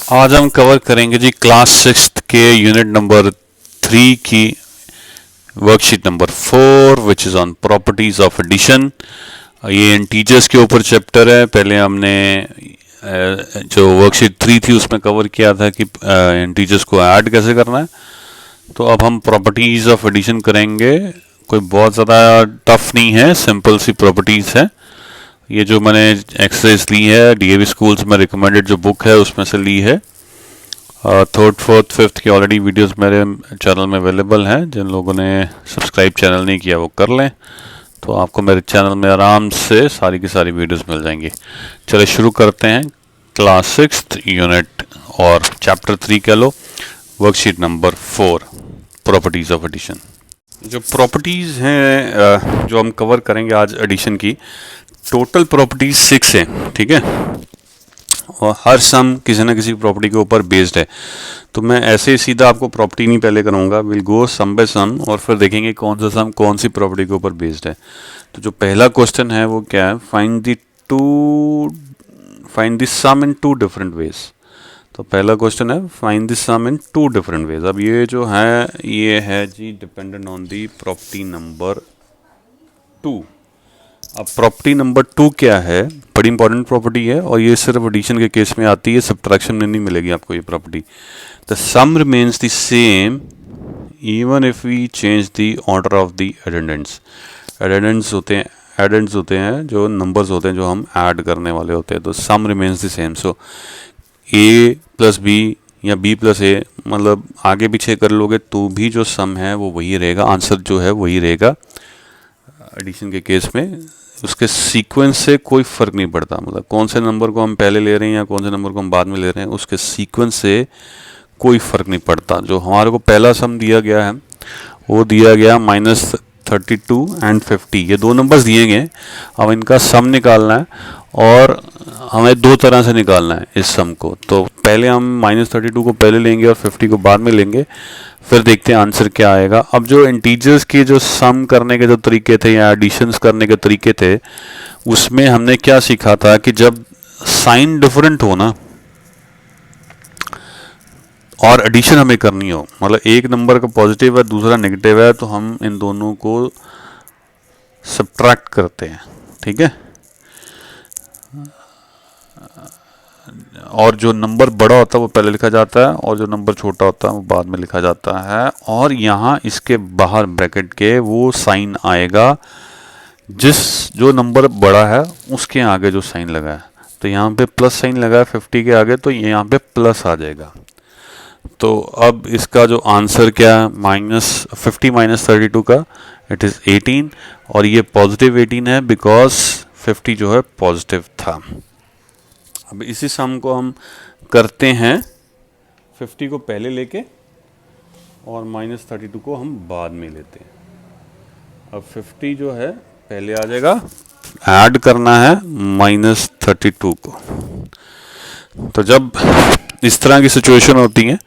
आज हम कवर करेंगे जी क्लास सिक्स्थ के यूनिट नंबर 3 की worksheet number 4 which is on properties of addition. ये इंटीजर्स के ऊपर चैप्टर है। पहले हमने जो वर्कशीट 3 थी उसमें कवर किया था कि इंटीजर्स को ऐड कैसे करना है। तो अब हम प्रॉपर्टीज ऑफ एडिशन करेंगे। कोई बहुत ज़्यादा टफ नहीं है, सिंपल सी प्रॉपर्टीज है। ये जो मैंने एक्सरसाइज ली है डीएवी स्कूल्स में रिकमेंडेड जो बुक है उसमें से ली है। थर्ड फोर्थ फिफ्थ की ऑलरेडी वीडियोस मेरे चैनल में अवेलेबल हैं। जिन लोगों ने सब्सक्राइब चैनल नहीं किया वो कर लें, तो आपको मेरे चैनल में आराम से सारी की सारी वीडियोस मिल जाएंगी। चलिए शुरू करते हैं। क्लास सिक्स्थ यूनिट और चैप्टर 3 कह लो, worksheet number 4 properties of addition. जो प्रॉपर्टीज़ हैं जो हम कवर करेंगे आज एडिशन की, टोटल प्रॉपर्टीज 6 हैं, ठीक है। और हर सम किसी ना किसी प्रॉपर्टी के ऊपर बेस्ड है। तो मैं ऐसे ही सीधा आपको प्रॉपर्टी नहीं पहले करूँगा, विल गो सम बाय सम और फिर देखेंगे कौन सा सम कौन सी प्रॉपर्टी के ऊपर बेस्ड है। तो जो पहला क्वेश्चन है वो क्या है, find the sum in 2 different ways. तो पहला क्वेश्चन है find the sum in 2 different ways. अब ये जो है ये है G dependent on the property number 2। अब प्रॉपर्टी नंबर 2 क्या है, बड़ी इंपॉर्टेंट प्रॉपर्टी है और ये सिर्फ एडिशन के केस में आती है, सब्ट्रैक्शन में नहीं मिलेगी आपको ये property. The sum remains the same even if we change the order of the addends. Addends होते हैं जो नंबर्स होते हैं जो हम ऐड करने वाले होते हैं। तो sum remains the same. So A plus B या बी प्लस ए, मतलब आगे पीछे कर लोगे तो भी जो सम है वो वही रहेगा, आंसर जो है वही रहेगा एडिशन के केस में। उसके सीक्वेंस से कोई फ़र्क नहीं पड़ता, मतलब कौन से नंबर को हम पहले ले रहे हैं या कौन से नंबर को हम बाद में ले रहे हैं, उसके सीक्वेंस से कोई फ़र्क नहीं पड़ता। जो हमारे को पहला सम दिया गया है वो दिया गया -32 एंड 50, ये 2 नंबर्स दिए गए। अब इनका सम निकालना है और हमें 2 तरह से निकालना है इस सम को। तो पहले हम -32 को पहले लेंगे और 50 को बाद में लेंगे, फिर देखते हैं आंसर क्या आएगा। अब जो इंटीजर्स के जो सम करने के जो तरीके थे या एडिशंस करने के तरीके थे, उसमें हमने क्या सीखा था कि जब साइन डिफरेंट हो ना और एडिशन हमें करनी हो, मतलब एक नंबर का पॉजिटिव है दूसरा नेगेटिव है, तो हम इन दोनों को सब्ट्रैक्ट करते हैं, ठीक है। और जो नंबर बड़ा होता है वो पहले लिखा जाता है और जो नंबर छोटा होता है वो बाद में लिखा जाता है। और यहाँ इसके बाहर ब्रैकेट के वो साइन आएगा जो नंबर बड़ा है उसके आगे जो साइन लगा है। तो यहाँ पे प्लस साइन लगा है 50 के आगे, तो यहाँ पे प्लस आ जाएगा। तो अब इसका जो आंसर क्या है, -50 -32 का इट इज़ 18, और ये पॉजिटिव 18 है बिकॉज 50 जो है पॉजिटिव था। अब इसी सम को हम करते हैं 50 को पहले लेके और -32 को हम बाद में लेते हैं। अब 50 जो है पहले आ जाएगा, ऐड करना है -32 को। तो जब इस तरह की सिचुएशन होती है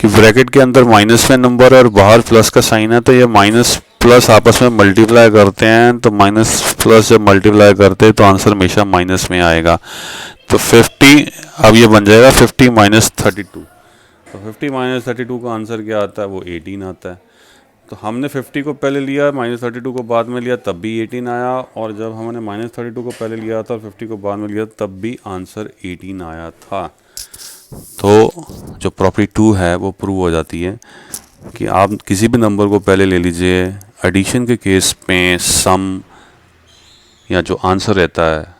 कि ब्रैकेट के अंदर माइनस में नंबर और बाहर प्लस का साइन है, तो ये माइनस प्लस आपस में मल्टीप्लाई करते हैं। तो माइनस प्लस जब मल्टीप्लाई करते हैं तो आंसर हमेशा माइनस में आएगा। तो 50 अब ये बन जाएगा 50 -32। तो 50 -32 का आंसर क्या आता है, वो 18 आता है। तो हमने 50 को पहले लिया, -32 को बाद में लिया, तब भी 18 आया। और जब हमने -32 को पहले लिया था और 50 को बाद में लिया तब भी आंसर 18 आया था। तो जो प्रॉपर्टी 2 है वो प्रूव हो जाती है कि आप किसी भी नंबर को पहले ले लीजिए, एडिशन के केस में सम या जो आंसर रहता है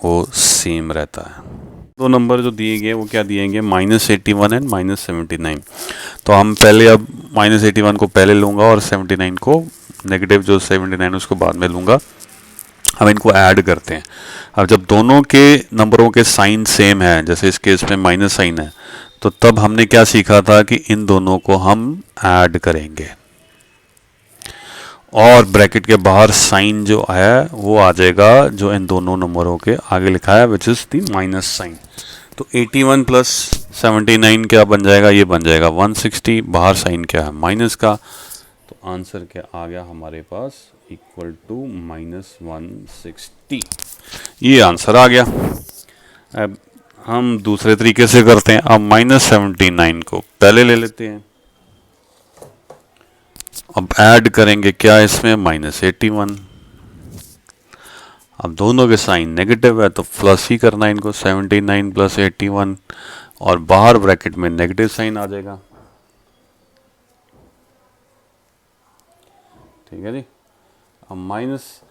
वो सेम रहता है। 2 नंबर जो दिए गए वो क्या दिए गए, -81 एंड -79। तो हम पहले अब -81 को पहले लूँगा और 79 को, नेगेटिव जो 79 उसको बाद में लूँगा। हम इनको ऐड करते हैं। अब जब दोनों के नंबरों के साइन सेम है, जैसे इस केस में माइनस साइन है, तो तब हमने क्या सीखा था कि इन दोनों को हम ऐड करेंगे और ब्रैकेट के बाहर साइन जो है वो आ जाएगा जो इन दोनों नंबरों के आगे लिखा है, which is the minus sign. तो 81 प्लस 79 क्या बन जाएगा, ये बन जाएगा 160, बाहर साइन क्या है माइनस का। तो आंसर क्या आ गया हमारे पास, इक्वल टू -160। ये आंसर आ गया। अब हम दूसरे तरीके से करते हैं। अब -79 को पहले ले लेते हैं, अब ऐड करेंगे क्या इसमें, -81। अब दोनों के साइन नेगेटिव है तो प्लस ही करना है इनको, 79 + 81, और बाहर ब्रैकेट में नेगेटिव साइन आ जाएगा। ठीक है जी। अब माइनस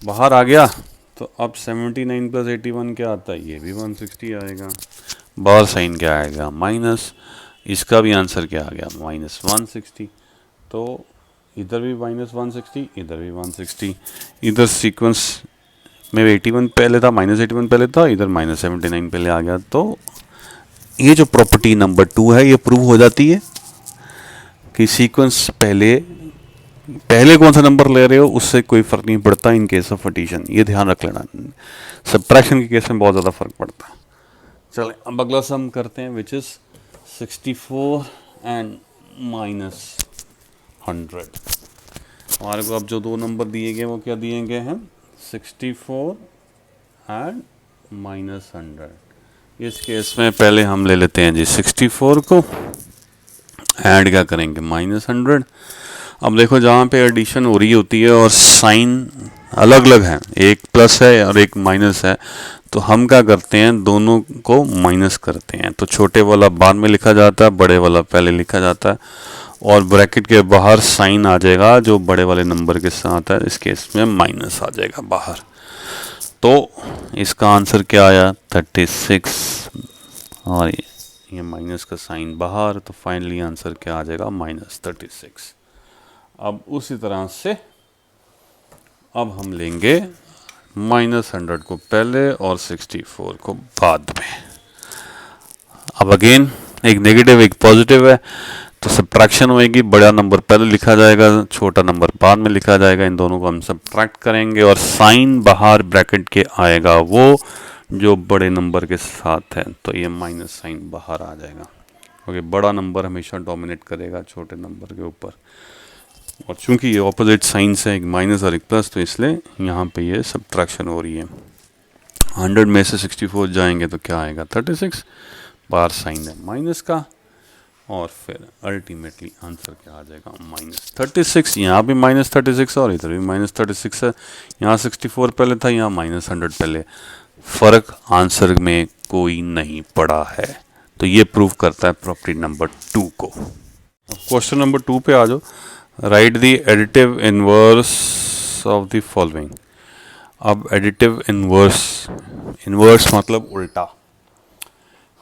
बाहर आ गया तो अब 79 + 81 क्या आता है, ये भी 160 आएगा। बाहर साइन क्या आएगा, माइनस, इसका भी आंसर क्या आ गया, -160। तो इधर भी -160, इधर भी 160, इधर सीक्वेंस में 81 पहले था, -81 पहले था, इधर -79 पहले आ गया। तो ये जो प्रॉपर्टी नंबर 2 है ये प्रूव हो जाती है कि सीक्वेंस पहले कौन सा नंबर ले रहे हो उससे कोई फ़र्क नहीं पड़ता इन केस ऑफ एडिशन, ये ध्यान रख लेना। सब्ट्रैक्शन के केस में बहुत ज़्यादा फर्क पड़ता है। चलें अब अगला सम करते हैं, विच इज़ 64 एंड -100। हमारे को अब जो दो नंबर दिए गए वो क्या दिए गए हैं, 64 एंड -100। इस केस में पहले हम ले लेते हैं जी 64 को, ऐड क्या करेंगे, -100। अब देखो जहाँ पे एडिशन हो रही होती है और साइन अलग अलग हैं, एक प्लस है और एक माइनस है, तो हम क्या करते हैं, दोनों को माइनस करते हैं। तो छोटे वाला बाद में लिखा जाता है, बड़े वाला पहले लिखा जाता है, और ब्रैकेट के बाहर साइन आ जाएगा जो बड़े वाले नंबर के साथ है, इस केस में माइनस आ जाएगा बाहर। तो इसका आंसर क्या आया, 36, और ये माइनस का साइन बाहर, तो फाइनली आंसर क्या आ जाएगा, -36। अब उसी तरह से अब हम लेंगे -100 को पहले और 64 को बाद में। अब अगेन एक नेगेटिव एक पॉजिटिव है, तो सब्ट्रैक्शन होएगी, बड़ा नंबर पहले लिखा जाएगा, छोटा नंबर बाद में लिखा जाएगा। इन दोनों को हम सब्ट्रैक्ट करेंगे और साइन बाहर ब्रैकेट के आएगा वो जो बड़े नंबर के साथ है, तो ये माइनस साइन बाहर आ जाएगा, क्योंकि बड़ा नंबर हमेशा डोमिनेट करेगा छोटे नंबर के ऊपर। और चूंकि ये ऑपोजिट साइंस है, एक माइनस और एक प्लस, तो इसलिए यहाँ पे ये सब्ट्रैक्शन हो रही है। 100 में से 64 जाएंगे तो क्या आएगा, 36, बाहर साइन है माइनस का, और फिर अल्टीमेटली आंसर क्या आ जाएगा, -36। यहाँ भी -36 और इधर भी -36 है। यहाँ 64 पहले था, यहाँ -100 पहले, फ़र्क आंसर में कोई नहीं पड़ा है। तो ये प्रूव करता है प्रॉपर्टी नंबर 2 को। क्वेश्चन नंबर 2 पे आ जाओ। Right the additive inverse of the following. अब एडिटिव इनवर्स मतलब उल्टा,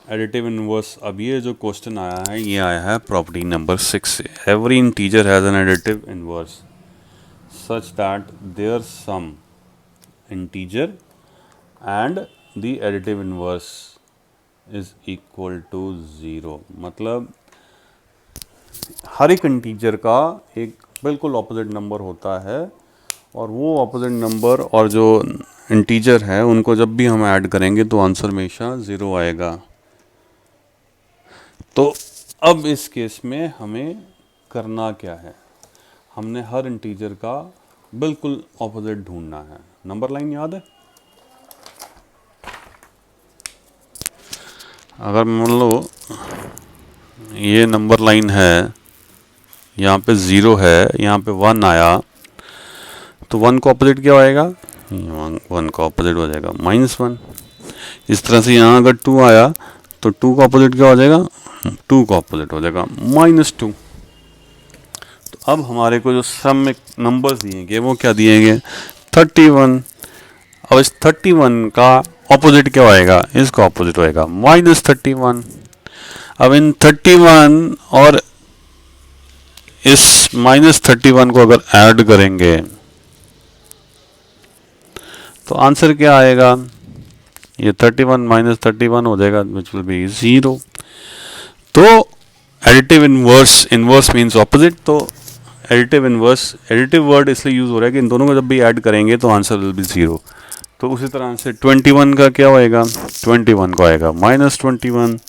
एडिटिव इनवर्स। अब ये जो क्वेश्चन आया है ये आया है प्रॉपर्टी नंबर 6 से। Every integer has an additive inverse such that their sum integer and the additive inverse is equal to 0। मतलब हर एक इंटीजर का एक बिल्कुल ऑपोजिट नंबर होता है, और वो ऑपोजिट नंबर और जो इंटीजर है उनको जब भी हम ऐड करेंगे तो आंसर हमेशा 0 आएगा। तो अब इस केस में हमें करना क्या है, हमने हर इंटीजर का बिल्कुल ऑपोजिट ढूंढना है। नंबर लाइन याद है, अगर मान लो ये नंबर लाइन है, यहाँ पे 0 है, यहाँ पे 1 आया, तो 1 का ऑपोजिट क्या आएगा, 1 का ऑपोजिट हो जाएगा -1। इस तरह से यहाँ अगर 2 आया तो 2 का ऑपोजिट क्या हो जाएगा, 2 का ऑपोजिट हो जाएगा -2। तो अब हमारे को जो सम में नंबर्स दिए गए वो क्या दिए गए, 31। अब इस 31 का ऑपोजिट क्या होएगा, इसका ऑपोजिट होएगा -31। अब इन 31 और इस -31 को अगर ऐड करेंगे तो आंसर क्या आएगा, ये 31 - 31 हो जाएगा, विच विल बी 0। तो एडिटिव इनवर्स मीन्स ऑपोजिट। तो एडिटिव वर्ड इसलिए यूज हो रहा है कि इन दोनों को जब भी ऐड करेंगे तो आंसर विल बी 0। तो उसी तरह से 21 का क्या होएगा, 21 को आएगा -21।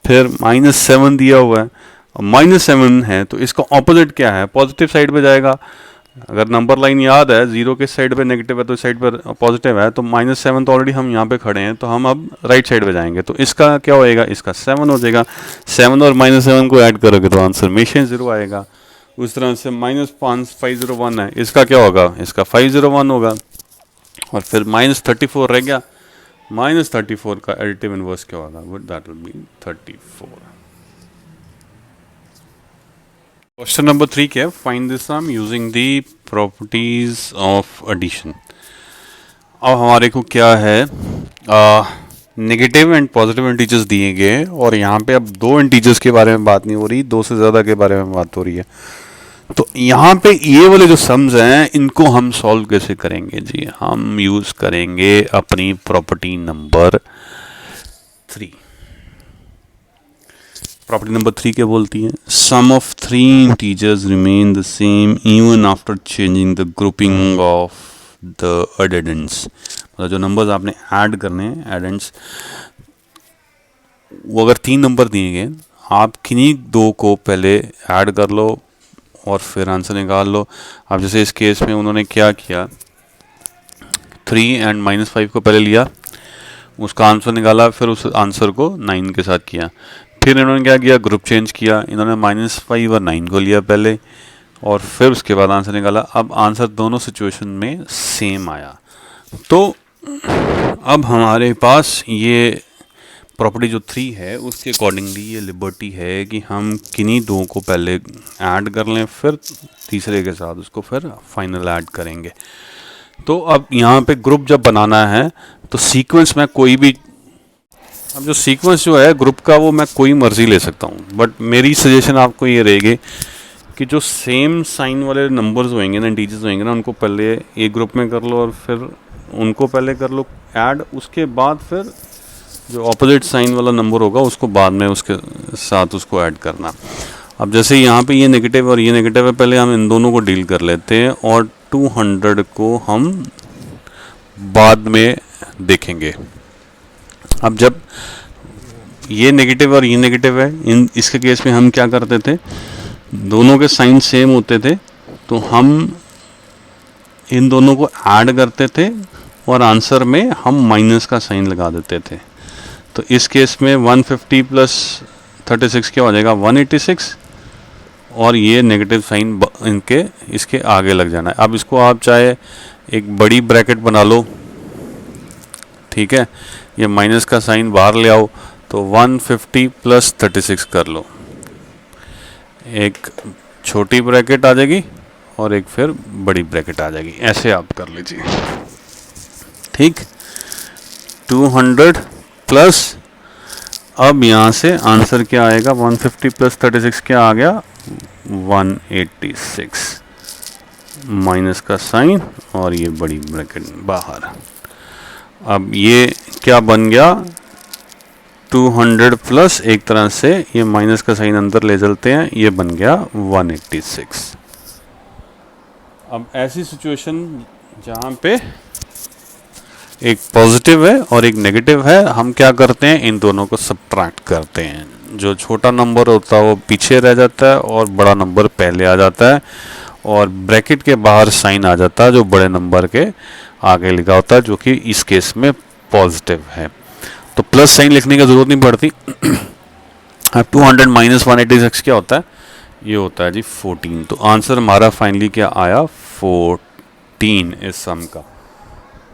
फिर -7 दिया हुआ है, -7 है तो इसका ऑपोजिट क्या है, पॉजिटिव साइड पे जाएगा, अगर नंबर लाइन याद है, 0 के साइड पे नेगेटिव है तो इस साइड पर पॉजिटिव है, तो -7 तो ऑलरेडी हम यहाँ पे खड़े हैं, तो हम अब राइट साइड पे जाएंगे, तो इसका क्या होएगा, इसका 7 हो जाएगा। 7 और -7 को ऐड करोगे तो आंसर हमेशा 0 आएगा। उस तरह से -501 है, इसका क्या होगा, इसका 501 होगा। और फिर -34 रह गया, -34 का एडिटिव इनवर्स क्या होगा, that will be 34। Question number 3 क्या है, find the sum using the properties of addition. अब हमारे को क्या है, नेगेटिव एंड पॉजिटिव इंटीजर्स दिए गए, और यहाँ पे अब दो इंटीजर्स के बारे में बात नहीं हो रही, दो से ज़्यादा के बारे में बात हो रही है। तो यहाँ पे ये वाले जो सम्स हैं इनको हम सॉल्व कैसे करेंगे जी, हम यूज़ करेंगे अपनी प्रॉपर्टी नंबर 3। प्रॉपर्टी नंबर 3 क्या बोलती है, sum of 3 integers remain the same even after changing the grouping of the addends. मतलब जो नंबर्स आपने ऐड करने हैं, एडेंड्स, वो अगर 3 नंबर दिए गए, आप किन्हीं दो को पहले ऐड कर लो और फिर आंसर निकाल लो। अब जैसे इस केस में उन्होंने क्या किया, 3 एंड -5 को पहले लिया, उसका आंसर निकाला, फिर उस आंसर को 9 के साथ किया। फिर इन्होंने क्या किया, ग्रुप चेंज किया, इन्होंने -5 और 9 को लिया पहले, और फिर उसके बाद आंसर निकाला। अब आंसर दोनों सिचुएशन में सेम आया। तो अब हमारे पास ये प्रॉपर्टी जो 3 है उसके अकॉर्डिंगली ये लिबर्टी है कि हम किन्हीं दो को पहले ऐड कर लें, फिर तीसरे के साथ उसको फिर फाइनल ऐड करेंगे। तो अब यहाँ पे ग्रुप जब बनाना है तो सीक्वेंस में कोई भी, अब जो सीक्वेंस जो है ग्रुप का वो मैं कोई मर्जी ले सकता हूँ, बट मेरी सजेशन आपको ये रहेगी कि जो सेम साइन वाले नंबर्स होंगे ना, इंटीजर्स होंगे ना, उनको पहले एक ग्रुप में कर लो और फिर उनको पहले कर लो ऐड, उसके बाद फिर जो ऑपोजिट साइन वाला नंबर होगा उसको बाद में उसके साथ उसको ऐड करना। अब जैसे यहाँ पे ये नेगेटिव और ये नेगेटिव है, पहले हम इन दोनों को डील कर लेते हैं और 200 को हम बाद में देखेंगे। अब जब ये नेगेटिव और ये नेगेटिव है, इसके केस में हम क्या करते थे, दोनों के साइन सेम होते थे तो हम इन दोनों को ऐड करते थे और आंसर में हम माइनस का साइन लगा देते थे। तो इस केस में 150 प्लस 36 क्या हो जाएगा, 186, और ये नेगेटिव साइन इनके इसके आगे लग जाना है। अब इसको आप चाहे एक बड़ी ब्रैकेट बना लो, ठीक है, ये माइनस का साइन बाहर ले आओ, तो 150 प्लस 36 कर लो, एक छोटी ब्रैकेट आ जाएगी और एक फिर बड़ी ब्रैकेट आ जाएगी, ऐसे आप कर लीजिए, ठीक। 200 प्लस, अब यहाँ से आंसर क्या आएगा, 150 प्लस 36 क्या आ गया, 186, माइनस का साइन और ये बड़ी ब्रैकेट बाहर। अब ये क्या बन गया, 200 प्लस, एक तरह से ये माइनस का साइन अंदर ले चलते हैं, ये बन गया 186। अब ऐसी सिचुएशन जहाँ पे एक पॉजिटिव है और एक नेगेटिव है, हम क्या करते हैं, इन दोनों को सब्ट्रैक्ट करते हैं। जो छोटा नंबर होता है वो पीछे रह जाता है और बड़ा नंबर पहले आ जाता है, और ब्रैकेट के बाहर साइन आ जाता है जो बड़े नंबर के आगे लिखा होता है, जो कि इस केस में पॉजिटिव है। तो प्लस साइन लिखने की ज़रूरत नहीं पड़ती। अब 200 माइनस 186 क्या होता है, ये होता है जी 14। तो आंसर हमारा फाइनली क्या आया, 14 इस सम का।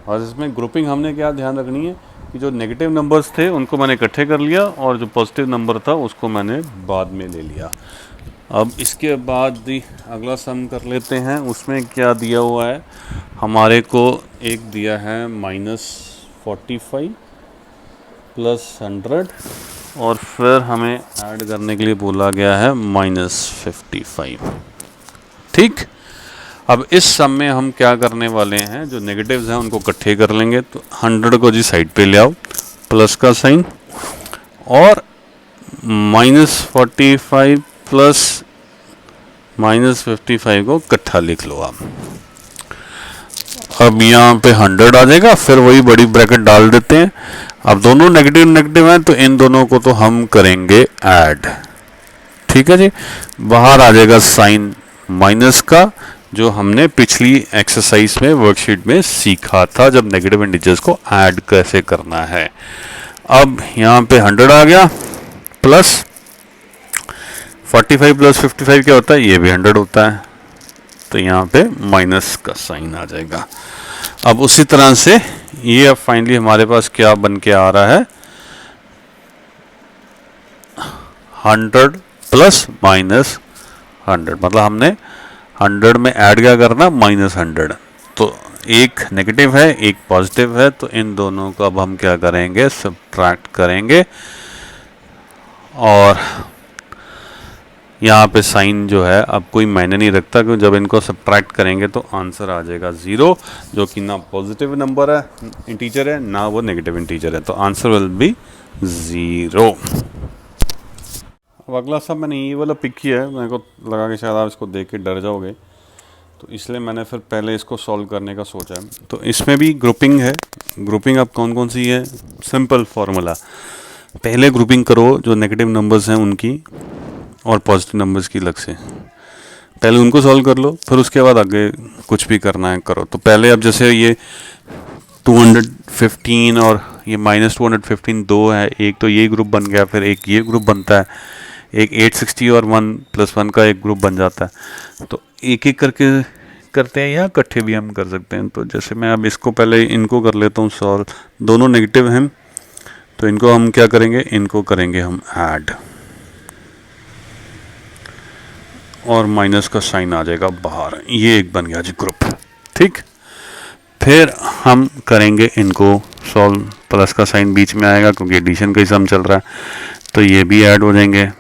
और इसमें ग्रुपिंग हमने क्या ध्यान रखनी है कि जो नेगेटिव नंबर्स थे उनको मैंने इकट्ठे कर लिया और जो पॉजिटिव नंबर था उसको मैंने बाद में ले लिया। अब इसके बाद अगला सम कर लेते हैं। उसमें क्या दिया हुआ है हमारे को, एक दिया है -45 प्लस 100 और फिर हमें ऐड करने के लिए बोला गया है -55, ठीक। अब इस सम में हम क्या करने वाले हैं, जो नेगेटिव्स हैं उनको इकट्ठे कर लेंगे। तो 100 को जी साइड पे ले आओ, प्लस का साइन, और -45 प्लस -55 को इकट्ठा लिख लो आप। अब यहाँ पे 100 आ जाएगा, फिर वही बड़ी ब्रैकेट डाल देते हैं। अब दोनों नेगेटिव नेगेटिव हैं तो इन दोनों को तो हम करेंगे ऐड, ठीक है जी। बाहर आ जाएगा साइन माइनस का, जो हमने पिछली एक्सरसाइज में वर्कशीट में सीखा था, जब नेगेटिव इंटीजर्स को ऐड कैसे करना है। अब यहाँ पे 100 आ गया, प्लस 45 प्लस 55 क्या होता है, ये भी 100 होता है, तो यहाँ पे माइनस का साइन आ जाएगा। अब उसी तरह से ये अब फाइनली हमारे पास क्या बन के आ रहा है, 100 प्लस माइनस 100, मतलब हमने 100 में ऐड क्या करना, -100। तो एक नेगेटिव है एक पॉजिटिव है, तो इन दोनों को अब हम क्या करेंगे, सब्ट्रैक्ट करेंगे, और यहाँ पे साइन जो है अब कोई मायने नहीं रखता, क्योंकि जब इनको सब्ट्रैक्ट करेंगे तो आंसर आ जाएगा 0, जो कि ना पॉजिटिव नंबर है, इंटीजर है, ना वो नेगेटिव इंटीजर है, तो आंसर विल बी 0। अब अगला सब मैंने ये वाला पिक किया है, मेरे को लगा कि शायद आप इसको देख के डर जाओगे, तो इसलिए मैंने फिर पहले इसको सॉल्व करने का सोचा है। तो इसमें भी ग्रुपिंग है। ग्रुपिंग अब कौन कौन सी है, सिंपल फार्मूला, पहले ग्रुपिंग करो जो नेगेटिव नंबर्स हैं उनकी और पॉजिटिव नंबर्स की अलग से, पहले उनको सॉल्व कर लो, फिर उसके बाद आगे कुछ भी करना है करो। तो पहले अब जैसे ये 215 और ये -215 दो है, एक तो ये ग्रुप बन गया, फिर एक ये ग्रुप बनता है, एक 860 और 1+1 का एक ग्रुप बन जाता है। तो एक एक करके करते हैं या इकट्ठे भी हम कर सकते हैं। तो जैसे मैं अब इसको पहले इनको कर लेता हूँ सॉल्व, दोनों नेगेटिव हैं, तो इनको हम क्या करेंगे, इनको करेंगे हम ऐड, और माइनस का साइन आ जाएगा बाहर, ये एक बन गया जी ग्रुप, ठीक। फिर हम करेंगे इनको सॉल्व, प्लस का साइन बीच में आएगा क्योंकि एडिशन का ही सम चल रहा है, तो ये भी ऐड हो जाएंगे।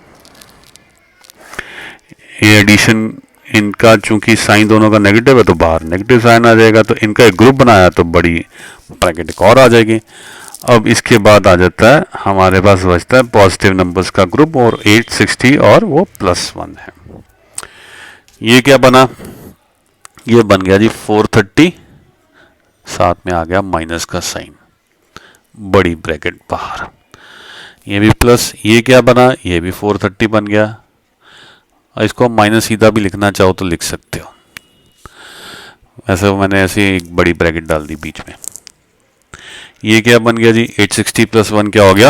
ये एडिशन इनका चूंकि साइन दोनों का नेगेटिव है तो बाहर नेगेटिव साइन आ जाएगा, तो इनका एक ग्रुप बनाया तो बड़ी ब्रैकेट एक और आ जाएगी। अब इसके बाद आ जाता है हमारे पास बचता है पॉजिटिव नंबर्स का ग्रुप, और 860 और वो +1 है। ये क्या बना, ये बन गया जी 430, साथ में आ गया माइनस का साइन, बड़ी ब्रैकेट बाहर, ये भी प्लस, ये क्या बना, ये भी 430 बन गया, और इसको माइनस सीधा भी लिखना चाहो तो लिख सकते हो, ऐसे मैंने ऐसे एक बड़ी ब्रैकेट डाल दी बीच में। ये क्या बन गया जी, 860 + 1 क्या हो गया,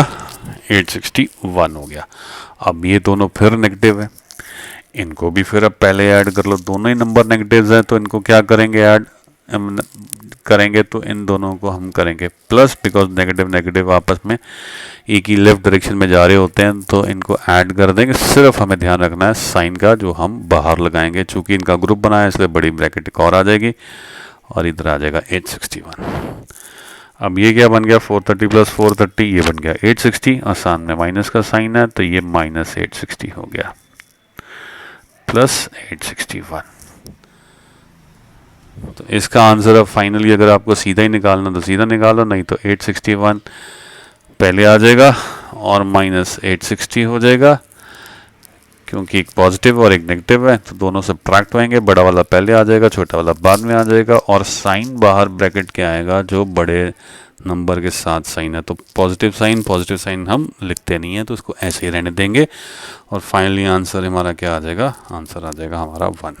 861 हो गया। अब ये दोनों फिर नेगेटिव है, इनको भी फिर अब पहले ऐड कर लो, दोनों ही नंबर नेगेटिव्स हैं, तो इनको क्या करेंगे, ऐड करेंगे, तो इन दोनों को हम करेंगे प्लस, बिकॉज नेगेटिव नेगेटिव आपस में एक ही लेफ्ट डायरेक्शन में जा रहे होते हैं, तो इनको ऐड कर देंगे। सिर्फ हमें ध्यान रखना है साइन का, जो हम बाहर लगाएंगे, चूंकि इनका ग्रुप बना है इसलिए बड़ी ब्रैकेट एक और आ जाएगी, और इधर आ जाएगा 861। अब ये क्या बन गया, 430 + 430, ये बन गया 860, और सामने माइनस का साइन है, तो ये -860 हो गया, +861। तो इसका आंसर अब फाइनली अगर आपको सीधा ही निकालना तो सीधा निकालो, नहीं तो 861 पहले आ जाएगा और -860 हो जाएगा, क्योंकि एक पॉजिटिव और एक नेगेटिव है, तो दोनों सब्ट्रैक्ट होंगे, बड़ा वाला पहले आ जाएगा, छोटा वाला बाद में आ जाएगा, और साइन बाहर ब्रैकेट के आएगा जो बड़े नंबर के साथ साइन है। तो पॉजिटिव साइन हम लिखते नहीं है, तो उसको ऐसे ही रहने देंगे, और फाइनली आंसर हमारा क्या आ जाएगा, आंसर आ जाएगा हमारा 1।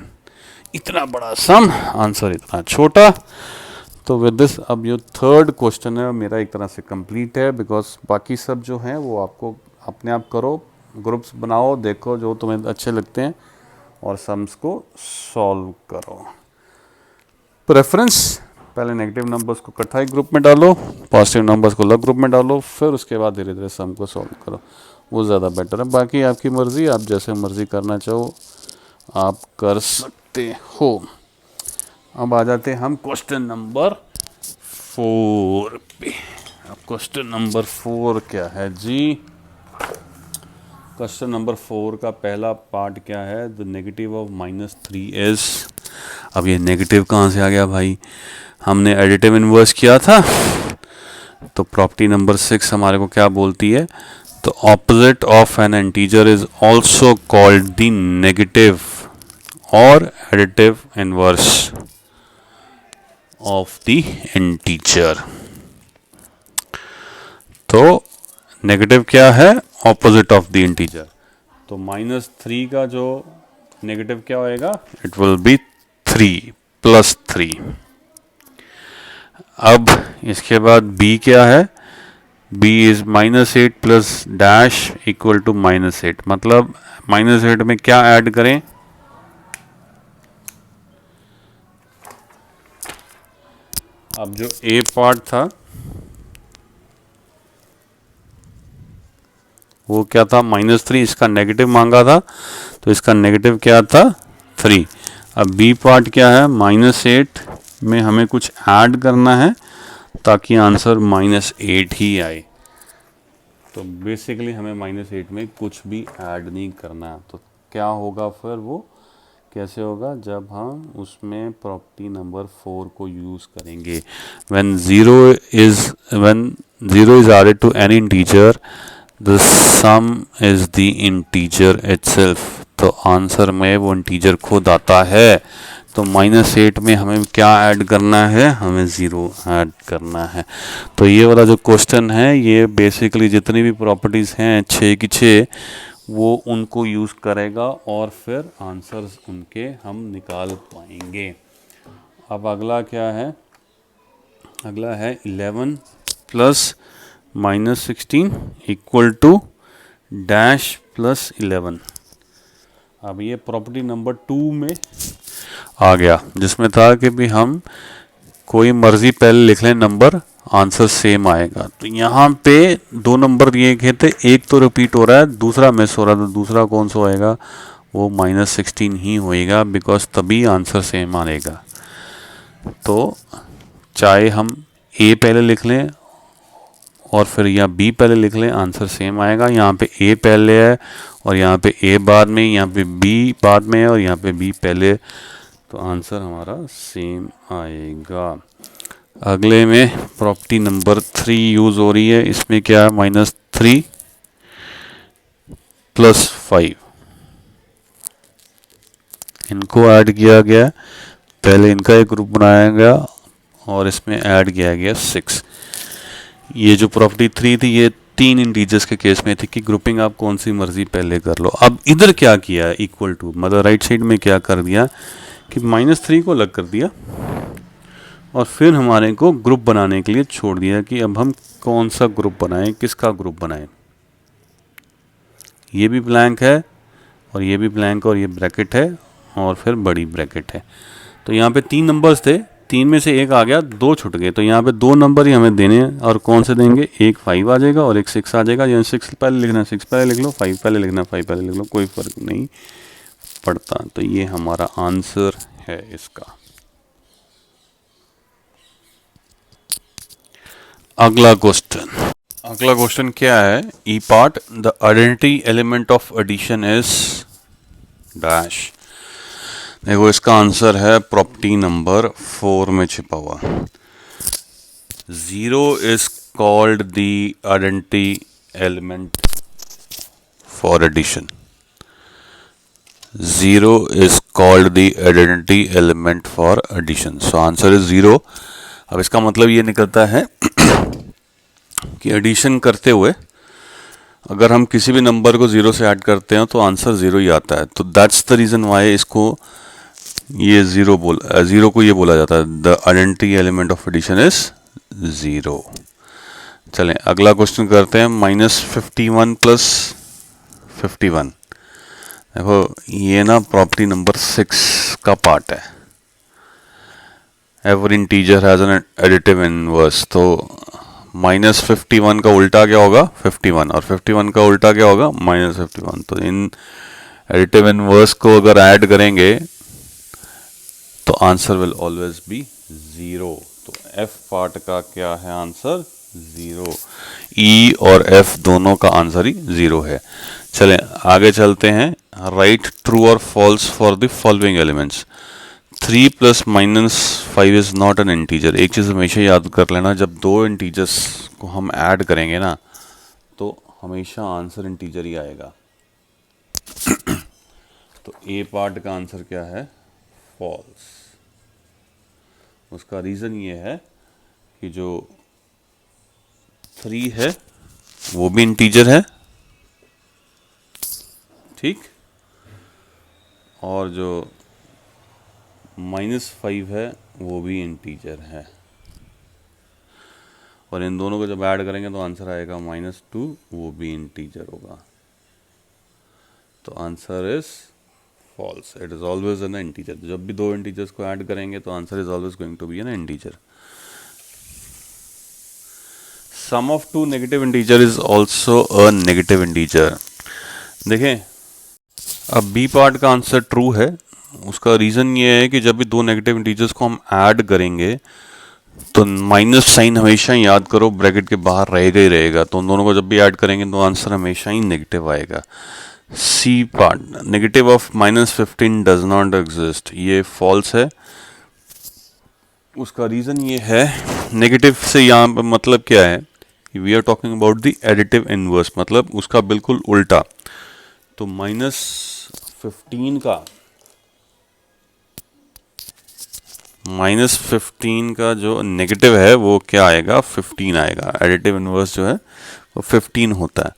इतना बड़ा सम, आंसर इतना छोटा। तो विद दिस अब ये थर्ड क्वेश्चन है मेरा एक तरह से कंप्लीट है, बिकॉज बाकी सब जो हैं वो आपको अपने आप करो, ग्रुप्स बनाओ, देखो जो तुम्हें अच्छे लगते हैं, और सम्स को सॉल्व करो। प्रेफरेंस, पहले नेगेटिव नंबर्स को इकट्ठा ही ग्रुप में डालो, पॉजिटिव नंबर्स को अलग ग्रुप में डालो, फिर उसके बाद धीरे धीरे सम को सॉल्व करो, वो ज़्यादा बेटर है। बाकी आपकी मर्ज़ी, आप जैसे मर्ज़ी करना चाहो आप कर सकते हो। अब आ जाते हैं हम क्वेश्चन नंबर 4 पे। अब क्वेश्चन नंबर 4 क्या है जी, क्वेश्चन नंबर 4 का पहला पार्ट क्या है, द नेगेटिव ऑफ -3 इज। अब ये नेगेटिव कहाँ से आ गया भाई, हमने एडिटिव इन्वर्स किया था, तो प्रॉपर्टी नंबर 6 हमारे को क्या बोलती है, तो opposite of an integer is also called the negative or additive inverse of the integer. तो नेगेटिव क्या है, ऑपोजिट ऑफ द इंटीजर, तो -3 का जो नेगेटिव क्या होएगा, इट विल बी 3 प्लस 3। अब इसके बाद b क्या है, b is -8 plus dash equal to -8, मतलब -8 में क्या ऐड करें, अब जो a पार्ट था वो क्या था, -3, इसका नेगेटिव मांगा था तो इसका नेगेटिव क्या था, 3। अब बी पार्ट क्या है, -8 में हमें कुछ ऐड करना है ताकि आंसर -8 ही आए। तो बेसिकली हमें -8 में कुछ भी ऐड नहीं करना है। तो क्या होगा फिर, वो कैसे होगा, जब हम उसमें प्रॉपर्टी नंबर 4 को यूज़ करेंगे। When zero is added to any integer the sum is the integer itself. तो आंसर में वो इंटीजर खुद आता है। तो -8 में हमें क्या ऐड करना है, हमें 0 ऐड करना है। तो ये वाला जो क्वेश्चन है ये बेसिकली जितनी भी प्रॉपर्टीज़ हैं 6 की 6 वो उनको यूज़ करेगा और फिर आंसर्स उनके हम निकाल पाएंगे। अब अगला क्या है, अगला है 11 plus -16 equal to dash plus 11। अब ये प्रॉपर्टी नंबर 2 में आ गया, जिसमें था कि भी हम कोई मर्जी पहले लिख लें नंबर, आंसर सेम आएगा। तो यहाँ पे 2 नंबर दिए गए थे, एक तो रिपीट हो रहा है, दूसरा मिस हो रहा है, तो दूसरा कौन सा होएगा, वो -16 ही होएगा, बिकॉज तभी आंसर सेम आएगा। तो चाहे हम ए पहले लिख लें और फिर यहाँ बी पहले लिख लें, आंसर सेम आएगा। यहाँ पे ए पहले है और यहाँ पे ए बाद में, यहाँ पे बी बाद में है और यहाँ पे बी पहले, तो आंसर हमारा सेम आएगा। अगले में प्रॉपर्टी नंबर 3 यूज़ हो रही है। इसमें क्या है, -3 प्लस 5, इनको ऐड किया गया, पहले इनका एक ग्रुप बनाया गया और इसमें ऐड किया गया 6। ये जो प्रॉपर्टी 3 थी ये 3 इंटीजर्स के केस में थी कि ग्रुपिंग आप कौन सी मर्जी पहले कर लो। अब इधर क्या किया, इक्वल टू, मतलब राइट साइड में क्या कर दिया कि -3 को अलग कर दिया और फिर हमारे को ग्रुप बनाने के लिए छोड़ दिया कि अब हम कौन सा ग्रुप बनाएं, किसका ग्रुप बनाएं। ये भी ब्लैंक है और ये भी ब्लैंक और ये ब्रैकेट है और फिर बड़ी ब्रैकेट है। तो यहाँ पे 3 नंबर्स थे, 3 में से एक आ गया, 2 छूट गए, तो यहाँ पे 2 नंबर ही हमें देने हैं। और कौन से देंगे, एक 5 आ जाएगा और एक 6 आ जाएगा। यहाँ 6 पहले लिखना, 6 पहले लिख लो, 5 पहले लिखना, 5 पहले लिख लो, कोई फ़र्क नहीं पड़ता। तो ये हमारा आंसर है इसका। अगला क्वेश्चन क्या है, E part, the identity element of addition is dash. देखो इसका आंसर है प्रॉपर्टी नंबर 4 में छिपा हुआ। 0 is called the identity element for addition. 0 is called the identity element for addition. So answer is 0. अब इसका मतलब ये निकलता है कि एडिशन करते हुए अगर हम किसी भी नंबर को 0 से ऐड करते हैं तो आंसर 0 ही आता है। तो दैट्स द रीज़न वाई इसको ये 0 को ये बोला जाता है, the identity element of addition is 0। चलें अगला क्वेश्चन करते हैं, -51 प्लस 51। देखो ये ना प्रॉपर्टी नंबर 6 का पार्ट है, every integer has an additive inverse. तो -51 का उल्टा क्या होगा, 51, और 51 का उल्टा क्या होगा, -51। तो इन एडिटिव इनवर्स को अगर ऐड करेंगे तो आंसर विल ऑलवेज बी 0। तो एफ पार्ट का क्या है आंसर, 0। ई और एफ दोनों का आंसर ही 0 है। चलें आगे चलते हैं, राइट ट्रू और false for the following elements. 3 + -5 is not an integer. एक चीज़ हमेशा याद कर लेना, जब 2 इंटीजर्स को हम ऐड करेंगे ना तो हमेशा आंसर इंटीजर ही आएगा। तो ए पार्ट का आंसर क्या है, फॉल्स। उसका रीज़न ये है कि जो 3 है वो भी इंटीजर है, ठीक, और जो -5 है वो भी इंटीजर है, और इन दोनों को जब ऐड करेंगे तो आंसर आएगा -2, वो भी इंटीजर होगा। तो answer is false, it is always an integer. जब भी दो इंटीजर्स को ऐड करेंगे तो answer is always going to be an integer. Sum of two negative integer is also a negative integer. देखें, अब बी पार्ट का आंसर ट्रू है। उसका रीज़न ये है कि जब भी दो नेगेटिव इंटीजर्स को हम ऐड करेंगे तो माइनस साइन हमेशा याद करो ब्रैकेट के बाहर रहेगा ही रहेगा, तो उन दोनों को जब भी ऐड करेंगे तो आंसर हमेशा ही नेगेटिव आएगा। C part, negative of -15 does not exist, ये फॉल्स है। उसका रीज़न ये है, नेगेटिव से यहाँ पर मतलब क्या है, we are talking about the additive inverse, मतलब उसका बिल्कुल उल्टा। तो -15 का जो नेगेटिव है वो क्या आएगा, 15 आएगा। एडिटिव इनवर्स जो है वो 15 होता है,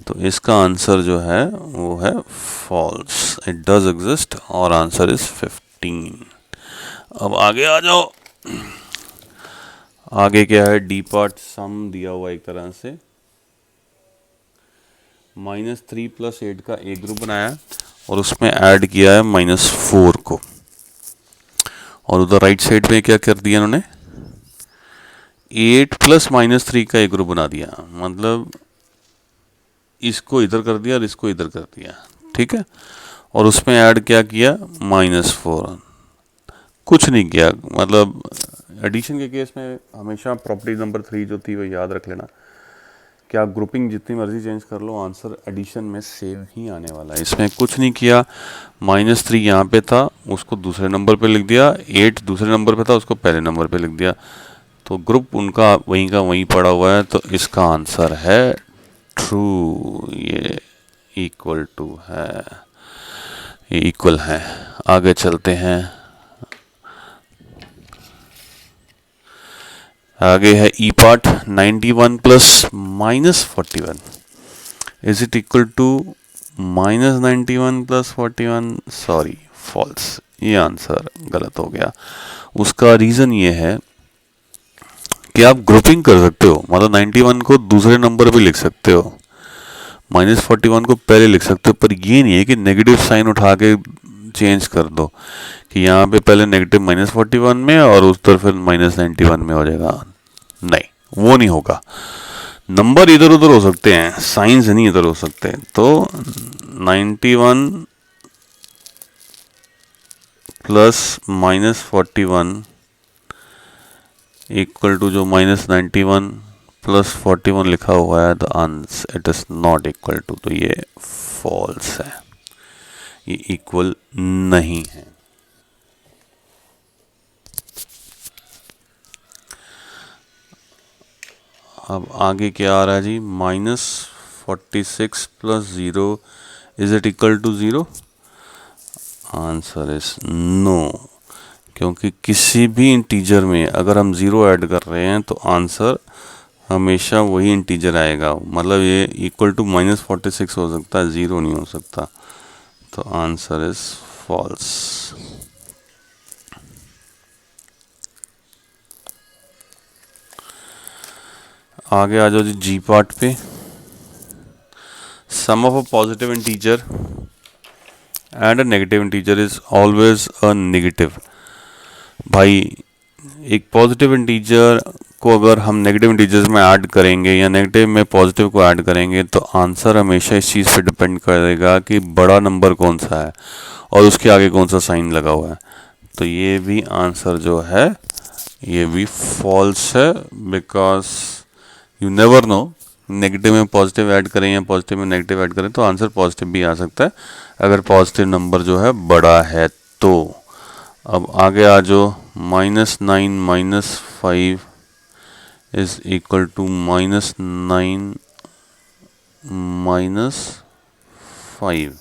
तो इसका आंसर जो है वो है फॉल्स, इट डज एग्जिस्ट, और आंसर इज 15। अब आगे आ जाओ, आगे क्या है, डी पार्ट सम दिया हुआ एक तरह से, -3 + 8 का एक ग्रुप बनाया और उसमें ऐड किया है -4 को, और उधर राइट साइड में क्या कर दिया इन्होंने, 8 + -3 का एक ग्रुप बना दिया, मतलब इसको इधर कर दिया और इसको इधर कर दिया, ठीक है। और उसमें ऐड क्या किया, -4, कुछ नहीं किया। मतलब एडिशन के केस में हमेशा प्रॉपर्टी नंबर 3 जो थी वो याद रख लेना, क्या ग्रुपिंग जितनी मर्जी चेंज कर लो, आंसर एडिशन में सेम ही आने वाला है। इसमें कुछ नहीं किया, -3 यहाँ पे था, उसको दूसरे नंबर पे लिख दिया, 8 दूसरे नंबर पे था, उसको पहले नंबर पे लिख दिया, तो ग्रुप उनका वहीं का वहीं पड़ा हुआ है, तो इसका आंसर है ट्रू, ये इक्वल टू है, ये इक्वल है। आगे चलते हैं, आगे है E part, 91 + -41 is it equal to -91 + 41, sorry false, ये आंसर गलत हो गया। उसका रीज़न ये है कि आप ग्रुपिंग कर सकते हो, मतलब 91 को दूसरे नंबर पे लिख सकते हो, -41 को पहले लिख सकते हो, पर ये नहीं है कि नेगेटिव साइन उठा के चेंज कर दो कि यहाँ पे पहले नेगेटिव -41 में और उस तरफ फिर -91 में हो जाएगा, नहीं, वो नहीं होगा। नंबर इधर उधर हो सकते हैं, साइंस नहीं इधर हो सकते। तो 91 + -41 इक्वल टू जो -91 + 41 लिखा हुआ है, the answer it is not equal to, तो ये फॉल्स है, ये इक्वल नहीं है। अब आगे क्या आ रहा है जी, -46 + 0 is it equal to 0, answer is no, क्योंकि किसी भी इंटीजर में अगर हम 0 ऐड कर रहे हैं तो आंसर हमेशा वही इंटीजर आएगा, मतलब ये इक्वल टू -46 हो सकता है, 0 नहीं हो सकता, तो आंसर इज फॉल्स। आगे आ जाओ जी जी पार्ट पे, sum of a positive integer and a negative integer is always a negative. भाई एक पॉजिटिव इंटीजर को अगर हम नेगेटिव इंटीजर्स में ऐड करेंगे या नेगेटिव में पॉजिटिव को ऐड करेंगे तो आंसर हमेशा इस चीज़ पे डिपेंड करेगा कि बड़ा नंबर कौन सा है और उसके आगे कौन सा साइन लगा हुआ है। तो ये भी आंसर जो है ये भी फॉल्स है, because you never know, negative में पॉजिटिव ऐड करें या पॉजिटिव में नेगेटिव ऐड करें तो आंसर पॉजिटिव भी आ सकता है अगर पॉजिटिव नंबर जो है बड़ा है तो। अब आगे आ जाओ, -9 - 5 इज इक्वल टू -9 - 5।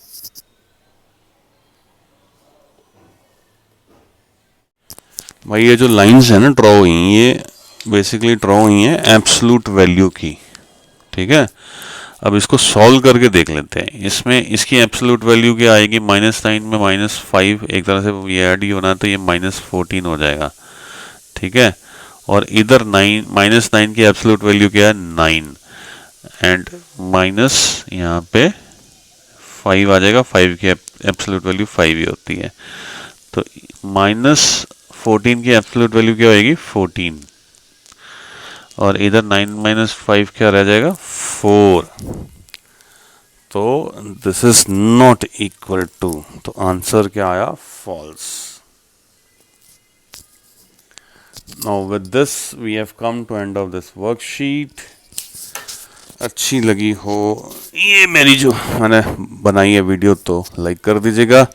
भाई ये जो लाइंस है ना ड्रॉ हुई, ये बेसिकली ड्रॉ हुई हैं एब्सोल्यूट वैल्यू की, ठीक है। अब इसको सॉल्व करके देख लेते हैं। इसमें इसकी एब्सोल्यूट वैल्यू क्या आएगी, -9 में -5, एक तरह से ये ऐड ही होना, तो ये -14 हो जाएगा, ठीक है। और इधर 9 की एब्सोल्यूट वैल्यू क्या है, 9, एंड माइनस यहाँ पे 5 आ जाएगा। 5 की एब्सोल्यूट वैल्यू 5 ही होती है, तो -14 की एब्सोल्यूट वैल्यू क्या होगी, 14, और इधर 9 - 5 क्या रह जाएगा, 4। तो this is not equal to, तो आंसर क्या आया, false. Now with this we have come to end of this worksheet. अच्छी लगी हो ये मेरी जो मैंने बनाई है वीडियो तो लाइक कर दीजिएगा,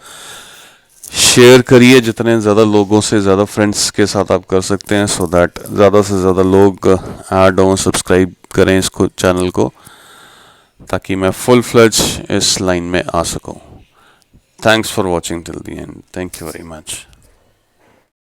शेयर करिए जितने ज़्यादा लोगों से, ज़्यादा फ्रेंड्स के साथ आप कर सकते हैं, सो दैट ज़्यादा से ज़्यादा लोग ऐड हों, सब्सक्राइब करें इसको, चैनल को, ताकि मैं फुल फ्लेज इस लाइन में आ सकूं। Thanks for watching till the end, thank you very much.